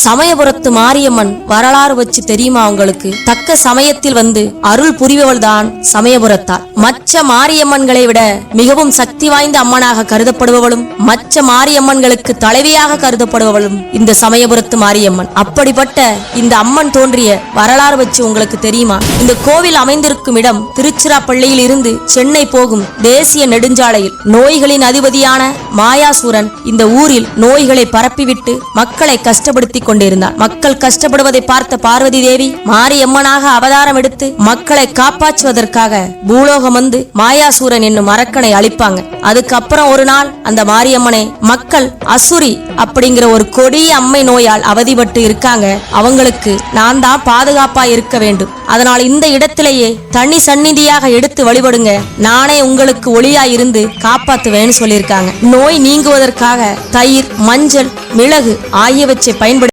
சமயபுரத்து மாரியம்மன் வரலாறு வச்சு தெரியுமா உங்களுக்கு? தக்க சமயத்தில் வந்து அருள் புரிபவள் தான் சமயபுரத்தார். மற்ற மாரியம்மன்களை விட மிகவும் சக்தி வாய்ந்த அம்மனாக கருதப்படுபவளும் மற்ற மாரியம்மன்களுக்கு தலைவியாக கருதப்படுபவளும் இந்த சமயபுரத்து மாரியம்மன். அப்படிப்பட்ட இந்த அம்மன் தோன்றிய வரலாறு வச்சு உங்களுக்கு தெரியுமா? இந்த கோவில் அமைந்திருக்கும் இடம் திருச்சிராப்பள்ளியில் இருந்து சென்னை போகும் தேசிய நெடுஞ்சாலையில். நோய்களின் அதிபதியான மாயாசூரன் இந்த ஊரில் நோய்களை பரப்பிவிட்டு மக்களை கஷ்டப்படுத்தி கொண்டிருந்தார். மக்கள் கஷ்டப்படுவதை பார்த்த பார்வதி தேவி மாரியம்மனாக அவதாரம் எடுத்து மக்களை காப்பாற்றுவதற்காக பூலோகம் வந்து மாயாசூரன் என்னும் அரக்கனை அழிப்பாங்க. அதுக்கப்புறம் ஒரு நாள் அந்த மாரியம்மனை மக்கள் அசுரி அப்படிங்கிற ஒரு கொடிய அம்மை நோயால் அவதிப்பட்டு இருக்காங்க. அவங்களுக்கு நான் தான் பாதுகாப்பா இருக்க வேண்டும், அதனால் இந்த இடத்திலேயே தனி சந்நிதியாக எடுத்து வழிபடுங்க, நானே உங்களுக்கு ஒளியா இருந்து காப்பாத்துவேன்னு சொல்லியிருக்காங்க. நோய் நீங்குவதற்காக தயிர், மஞ்சள், மிளகு ஆகியவற்றை பயன்படுத்தி